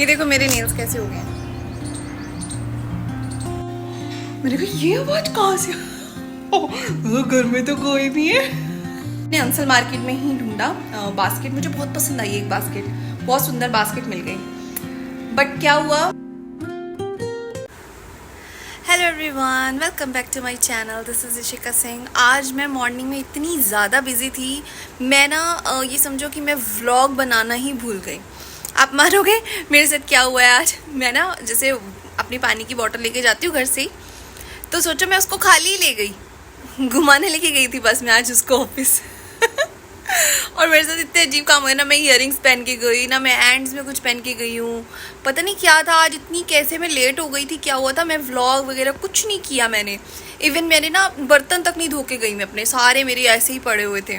ये देखो मेरे नेल्स कैसे हो गए हैं। मैंने कहा ये आवाज कहाँ से घर में तो कोई नहीं है। मैंने अंसल मार्केट में ही ढूंढा बास्केट। मुझे बहुत पसंद आई एक बास्केट, बहुत सुंदर बास्केट मिल गई। बट क्या हुआ, hello everyone, welcome back to my channel. This is Ishika Singh. आज मैं मॉर्निंग में इतनी ज़्यादा बिजी थी, मैं ना ये समझो कि मैं व्लॉग बनाना ही भूल गई। आप मानोगे मेरे साथ क्या हुआ है आज। मैं ना जैसे अपनी पानी की बोतल लेके जाती हूँ घर से, तो सोचो मैं उसको खाली ले गई, घुमाने लेके गई थी बस मैं आज उसको ऑफिस और मेरे साथ इतने अजीब काम हुए ना, मैं इयररिंग्स पहन के गई ना, मैं एंड्स में कुछ पहन के गई हूँ। पता नहीं क्या था आज, इतनी कैसे मैं लेट हो गई थी, क्या हुआ था। मैं व्लॉग वगैरह कुछ नहीं किया मैंने। इवन मैंने ना बर्तन तक नहीं धो के गई मैं अपने, सारे मेरे ऐसे ही पड़े हुए थे।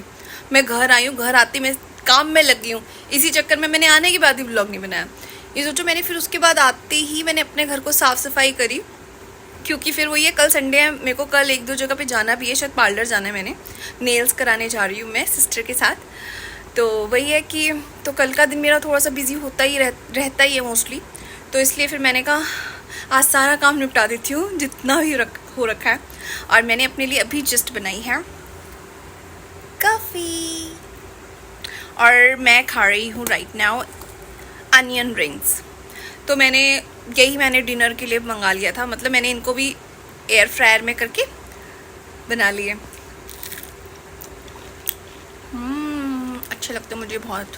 मैं घर आई हूँ, घर आते मैं काम में लग गई हूँ। इसी चक्कर में मैंने आने के बाद ही व्लॉग नहीं बनाया। ये सोचो मैंने फिर उसके बाद आते ही मैंने अपने घर को साफ सफाई करी, क्योंकि फिर वो ये कल संडे है, मेरे को कल एक दो जगह पे जाना भी है, शायद पार्लर जाना है। मैंने नेल्स कराने जा रही हूँ मैं सिस्टर के साथ। तो वही है कि तो कल का दिन मेरा थोड़ा सा बिजी होता ही रहता ही है मोस्टली। तो इसलिए फिर मैंने कहा आज सारा काम निपटा देती हूँ जितना भी हो रखा है। और मैंने अपने लिए अभी जस्ट बनाई है कॉफ़ी, और मैं खा रही हूँ राइट नाउ अनियन रिंग्स। तो मैंने डिनर के लिए मंगा लिया था, मतलब मैंने इनको भी एयर फ्रायर में करके बना लिए। अच्छे लगते मुझे बहुत।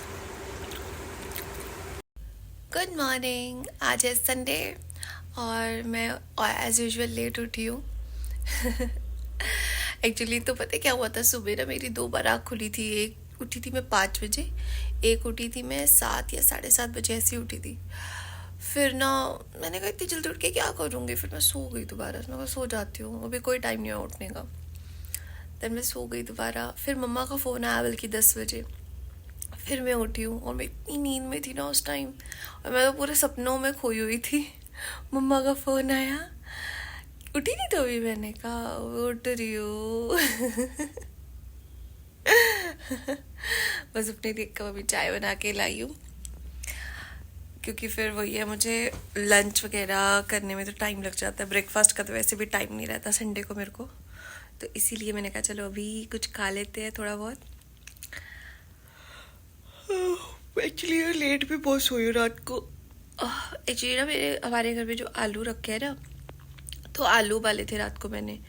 गुड मॉर्निंग, आज है संडे और मैं एज यूजुअल लेट उठी हूँ। एक्चुअली तो पता क्या हुआ था, सुबह ना मेरी 2 बार आँख खुली थी। एक उठी थी मैं 5 बजे, एक उठी थी मैं 7 या 7:30 बजे ऐसी उठी थी। फिर ना मैंने कहा इतनी जल्दी उठ के क्या करूँगी, फिर मैं सो गई दोबारा। मैं कहा सो जाती हूँ, अभी कोई टाइम नहीं है उठने का। देन मैं सो गई दोबारा। फिर मम्मा का फ़ोन आया बल्कि 10 बजे। फिर मैं उठी हूँ और मैं इतनी नींद में थी ना उस टाइम, और मैं तो पूरे सपनों में खोई हुई थी। मम्मा का फ़ोन आया, उठी नहीं तो अभी। मैंने कहा उठ रही हूँ। बस अपने लिए कब अभी चाय बना के लाई हूँ, क्योंकि फिर वही है, मुझे लंच वगैरह करने में तो टाइम लग जाता है। ब्रेकफास्ट का तो वैसे भी टाइम नहीं रहता संडे को मेरे को, तो इसीलिए मैंने कहा चलो अभी कुछ खा लेते हैं थोड़ा बहुत। एक्चुअली लेट भी बहुत सोई हूँ रात को। एक्चुअली ना हमारे घर में जो आलू रखे हैं ना, तो आलू उबाले थे रात को मैंने।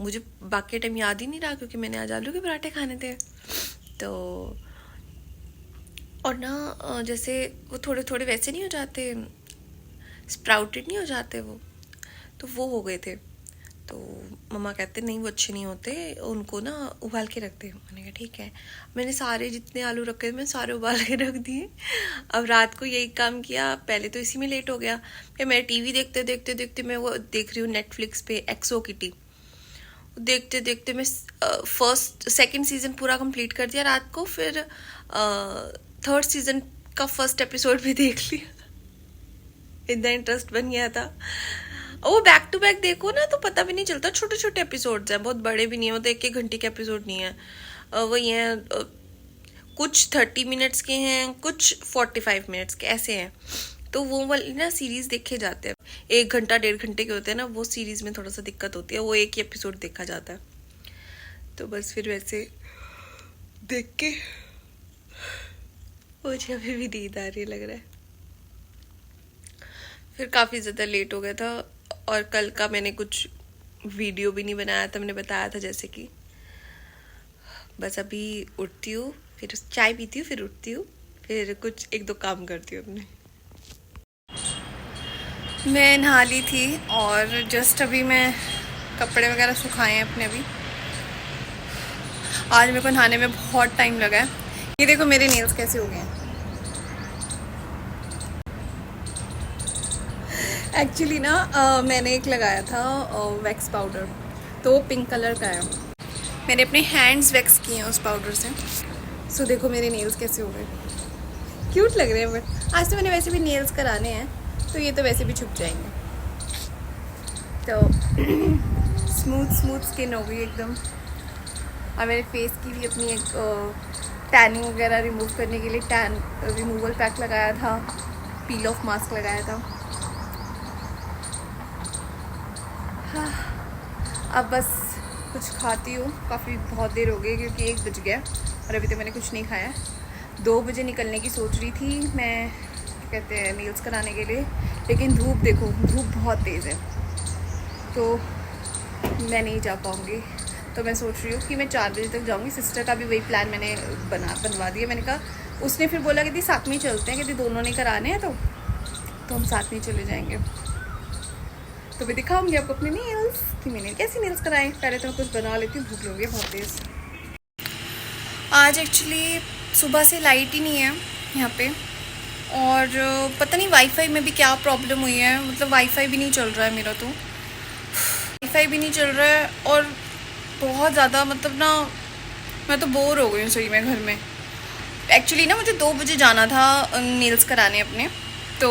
मुझे बाकी टाइम याद ही नहीं रहा, क्योंकि मैंने आज आलू के पराठे खाने थे। तो और ना जैसे वो थोड़े थोड़े वैसे नहीं हो जाते, स्प्राउटेड नहीं हो जाते तो वो हो गए थे। तो मम्मा कहते नहीं वो अच्छे नहीं होते, उनको ना उबाल के रखते। मैंने कहा ठीक है। मैंने सारे जितने आलू रखे थे मैं सारे उबाल के रख दिए। अब रात को यही काम किया, पहले तो इसी में लेट हो गया। फिर मैं टीवी देखते देखते देखते मैं वो देख रही हूँ नेटफ्लिक्स पे एक्सो किटी। देखते देखते मैं सेकंड सीजन पूरा कंप्लीट कर दिया रात को। फिर थर्ड सीजन का फर्स्ट एपिसोड भी देख लिया। इतना इंटरेस्ट बन गया था। वो बैक टू बैक देखो ना तो पता भी नहीं चलता। छोटे छोटे एपिसोड्स हैं, बहुत बड़े भी नहीं है, मतलब 1-1 घंटे के एपिसोड नहीं है। वही है, कुछ 30 मिनट्स के हैं, कुछ 45 मिनट्स के ऐसे हैं। तो वो वाली ना सीरीज देखे जाते हैं, 1 घंटा 1.5 घंटे के होते हैं ना, वो सीरीज में थोड़ा सा दिक्कत होती है, वो एक ही एपिसोड देखा जाता है। तो बस फिर वैसे देख के मुझे अभी भी नींद आ रही लग रहा है। फिर काफ़ी ज़्यादा लेट हो गया था, और कल का मैंने कुछ वीडियो भी नहीं बनाया था, मैंने बताया था जैसे कि। बस अभी उठती हूँ, फिर चाय पीती हूँ, फिर उठती हूँ, फिर कुछ 1-2 काम करती हूँ अपने। मैं नहा ली थी और जस्ट अभी मैं कपड़े वगैरह सुखाए हैं अपने। अभी आज मेरे को नहाने में बहुत टाइम लगा है। ये देखो मेरे नेल्स कैसे हो गए हैं। एक्चुअली ना मैंने एक लगाया था वैक्स पाउडर, तो वो पिंक कलर का है। मैंने अपने हैंड्स वैक्स किए हैं उस पाउडर से। सो देखो मेरे नेल्स कैसे हो गए, क्यूट लग रहे हैं। बट आज तो मैंने वैसे भी नेल्स कराने हैं, तो ये तो वैसे भी छुप जाएंगे। तो स्मूथ स्किन हो गई एकदम। और मेरे फेस की भी अपनी एक टैनिंग वगैरह रिमूव करने के लिए टैन रिमूवल पैक लगाया था। पील ऑफ मास्क लगाया था। हाँ, अब बस कुछ खाती हूँ। काफ़ी बहुत देर हो गई क्योंकि 1 बज गया और अभी तक मैंने कुछ नहीं खाया। 2 बजे निकलने की सोच रही थी मैं, क्या कहते हैं, नील्स कराने के लिए, लेकिन धूप देखो, धूप बहुत तेज़ है तो मैं नहीं जा पाऊँगी। तो मैं सोच रही हूँ कि मैं 4 बजे तक जाऊँगी। सिस्टर का भी वही प्लान मैंने बनवा दिया। मैंने कहा, उसने फिर बोला कि साथ में ही चलते हैं, कि दोनों ने कराने हैं तो हम साथ में चले जाएंगे। तो मैं दिखाऊंगी आपको अपने नेल्स कि मैंने कैसे नेल्स कराए। पहले तो मैं कुछ बना लेती हूँ, भूख लगी है बहुत तेज़। आज एक्चुअली सुबह से लाइट ही नहीं है यहाँ पे, और पता नहीं वाईफाई में भी क्या प्रॉब्लम हुई है। मतलब वाईफाई भी नहीं चल रहा है मेरा, तो वाईफाई भी नहीं चल रहा है और बहुत ज़्यादा, मतलब ना, मैं तो बोर हो गई हूँ सही में घर में। एक्चुअली ना मुझे 2 बजे जाना था नेल्स कराने अपने, तो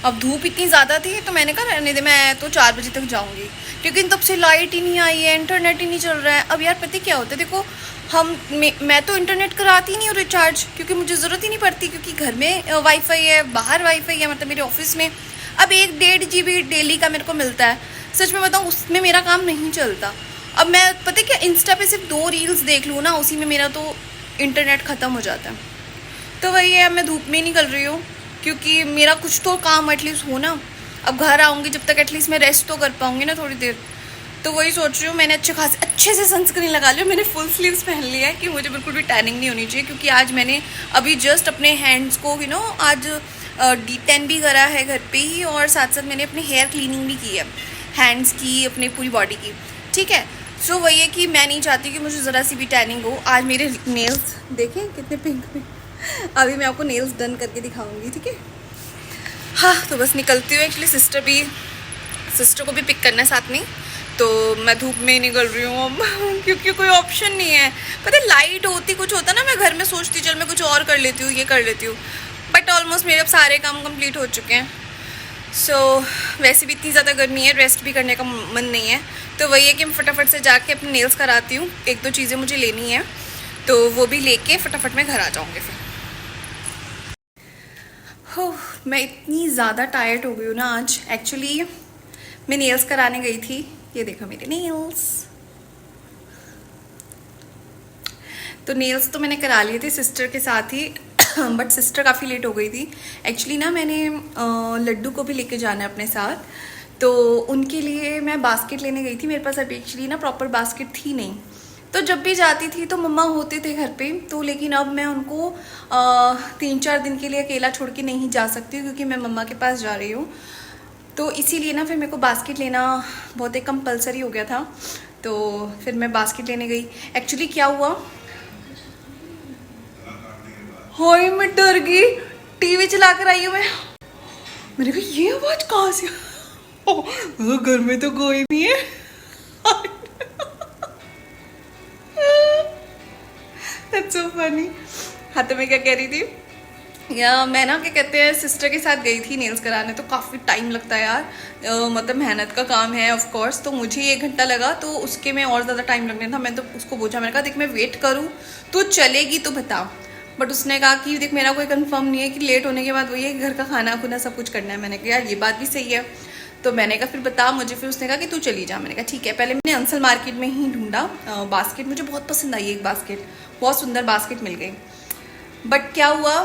अब धूप इतनी ज़्यादा थी तो मैंने कहा रहने दे, मैं तो 4 बजे तक जाऊँगी। लेकिन तब से लाइट ही नहीं आई है, इंटरनेट ही नहीं चल रहा है। अब यार पता क्या होता है, देखो मैं तो इंटरनेट कराती नहीं हूँ रिचार्ज, क्योंकि मुझे ज़रूरत ही नहीं पड़ती, क्योंकि घर में वाईफाई है, बाहर वाईफाई है, मतलब मेरे ऑफिस में अब 1-1.5 GB डेली का मेरे को मिलता है। सच में बताऊँ, उसमें मेरा काम नहीं चलता। अब मैं पता क्या, इंस्टा पे सिर्फ 2 रील्स देख लूँ ना, उसी में मेरा तो इंटरनेट ख़त्म हो जाता है। तो वही है, मैं धूप में ही निकल रही हूँ क्योंकि मेरा कुछ तो काम एटलीस्ट हो ना। अब घर आऊँगी जब तक एटलीस्ट मैं रेस्ट तो कर पाऊँगी ना थोड़ी देर। तो वही सोच रही हूँ। मैंने अच्छे से सनस्क्रीन लगा लिया, मैंने फुल स्लीव्स पहन लिया है कि मुझे बिल्कुल भी टैनिंग नहीं होनी चाहिए। क्योंकि आज मैंने अभी जस्ट अपने हैंड्स को आज D10 भी करा है घर पे ही, और साथ साथ मैंने अपने हेयर क्लीनिंग भी की है, हैंड्स की, अपनी पूरी बॉडी की। ठीक है, सो वही है कि मैं नहीं चाहती कि मुझे ज़रा सी भी टैनिंग हो। आज मेरे नेल्स देखें कितने पिंक में। अभी मैं आपको नेल्स डन करके दिखाऊंगी, ठीक है। हाँ, तो बस निकलती हूँ। एक्चुअली सिस्टर को भी पिक करना है साथ में, तो मैं धूप में ही निकल रही हूँ अब क्योंकि कोई ऑप्शन नहीं है। पता है, लाइट होती कुछ होता ना, मैं घर में सोचती चल मैं कुछ और कर लेती हूँ, ये कर लेती हूँ, बट ऑलमोस्ट मेरे अब सारे काम कंप्लीट हो चुके हैं। सो वैसे भी इतनी ज़्यादा गर्मी है, रेस्ट भी करने का मन नहीं है। तो वही है कि मैं फटाफट से जाके अपने नेल्स कराती हूँ। 1-2 चीज़ें मुझे लेनी है, तो वो भी लेके फटाफट मैं घर आ जाऊँगी फिर। हो, मैं इतनी ज़्यादा टायर्ड हो गई हूँ ना आज। एक्चुअली मैं नेल्स कराने गई थी, ये देखो मेरे नेल्स। तो नेल्स तो मैंने करा लिए थे सिस्टर के साथ ही बट सिस्टर काफ़ी लेट हो गई थी। एक्चुअली ना मैंने लड्डू को भी लेके जाना है अपने साथ, तो उनके लिए मैं बास्केट लेने गई थी। मेरे पास अभी एक्चुअली ना प्रॉपर बास्केट थी नहीं, तो जब भी जाती थी तो मम्मा होते थे घर पे, तो लेकिन अब मैं उनको 3-4 दिन के लिए अकेला छोड़ के नहीं जा सकती क्योंकि मैं मम्मा के पास जा रही हूँ। तो इसीलिए ना फिर मेरे को बास्केट लेना बहुत एक कंपलसरी हो गया था। तो फिर मैं बास्केट लेने गई। एक्चुअली क्या हुआ, हाय मैं डर गई, टीवी चला कर आई हूँ मैं। मैंने कहा ये आवाज कहाँ से, घर में तो कोई नहीं है। That's so funny। हाँ, तो मैं क्या कह रही थी, या मैं ना क्या कहते हैं, सिस्टर के साथ गई थी नेल्स कराने। तो काफ़ी टाइम लगता है यार, मतलब मेहनत का काम है ऑफ कोर्स। तो मुझे 1 घंटा लगा, तो उसके में और ज़्यादा टाइम लगने था। मैं तो उसको पूछा, मैंने कहा देख मैं वेट करूँ तो चलेगी तो बता। बट उसने कहा कि देख मेरा कोई कंफर्म नहीं है कि लेट होने के बाद वही है कि घर का खाना खुना सब कुछ करना है। मैंने कहा यार ये बात भी सही है। तो मैंने कहा फिर बता मुझे। फिर उसने कहा कि तू चली जा। मैंने कहा ठीक है। पहले मैंने अंसल मार्केट में ही ढूंढा बास्केट, मुझे बहुत पसंद आई एक बास्केट, बहुत सुंदर बास्केट मिल गई। बट क्या हुआ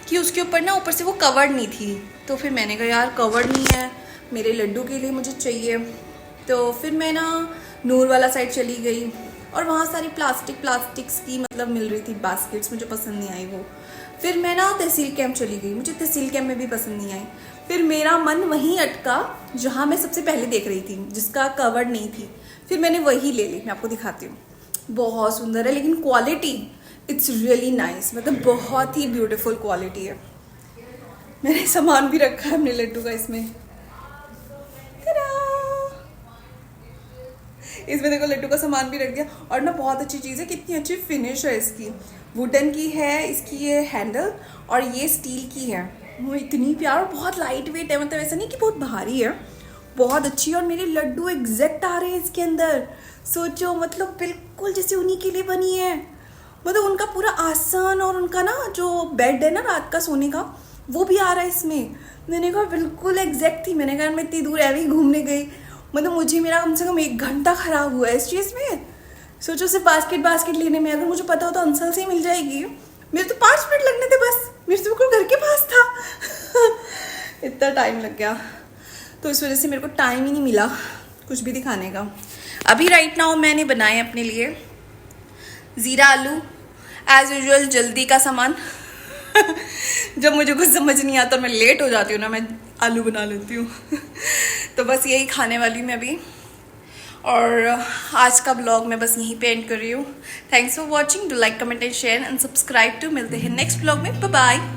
कि उसके ऊपर ना ऊपर से वो कवर्ड नहीं थी। तो फिर मैंने कहा यार कवर्ड नहीं है, मेरे लड्डू के लिए मुझे चाहिए। तो फिर मैं ना नूर वाला साइड चली गई, और वहाँ सारी प्लास्टिक्स की मतलब मिल रही थी बास्केट्स, मुझे पसंद नहीं आई वो। फिर मैं ना तहसील कैंप चली गई, मुझे तहसील कैंप में भी पसंद नहीं आई। फिर मेरा मन वहीं अटका जहाँ मैं सबसे पहले देख रही थी, जिसका कवर्ड नहीं थी। फिर मैंने वही ले ली। मैं आपको दिखाती हूँ, बहुत सुंदर है, लेकिन क्वालिटी इट्स रियली नाइस, मतलब बहुत ही ब्यूटीफुल क्वालिटी है। मैंने सामान भी रखा है अपने लड्डू का इसमें, इसमें देखो लड्डू का सामान भी रख दिया। और ना बहुत अच्छी चीज़ है, कितनी अच्छी फिनिश है इसकी। वुडन की है इसकी ये हैंडल, और ये स्टील की है। वो इतनी प्यार, बहुत लाइट वेट है, मतलब ऐसा नहीं कि बहुत भारी है, बहुत अच्छी। और मेरे लड्डू एग्जैक्ट आ रहे हैं इसके अंदर, सोचो, मतलब बिल्कुल जैसे उन्हीं के लिए बनी है। मतलब उनका पूरा आसन और उनका ना जो बेड है ना रात का सोने का, वो भी आ रहा है इसमें। मैंने कहा बिल्कुल एग्जैक्ट थी। मैंने कहा मैं इतनी दूर ऐਵੇਂ ही घूमने गई, मतलब मुझे मेरा कम से कम 1 घंटा खराब हुआ है इस चीज़ में। सोचो सिर्फ बास्केट लेने में, अगर मुझे पता हो तो अंसल से ही मिल जाएगी। मेरे तो 5 मिनट लगने थे बस, मेरे तो बिल्कुल घर के पास था। इतना टाइम लग गया, तो इस वजह से मेरे को टाइम ही नहीं मिला कुछ भी दिखाने का। अभी राइट नाउ मैंने बनाए अपने लिए ज़ीरा आलू, एज यूजुअल जल्दी का सामान। जब मुझे कुछ समझ नहीं आता, मैं लेट हो जाती हूँ ना, मैं आलू बना लेती हूँ। तो बस यही खाने वाली मैं अभी, और आज का ब्लॉग मैं बस यहीं पे एंड कर रही हूँ। Thanks for watching, do like comment and share and subscribe to. मिलते हैं नेक्स्ट ब्लॉग में, बाय बाय।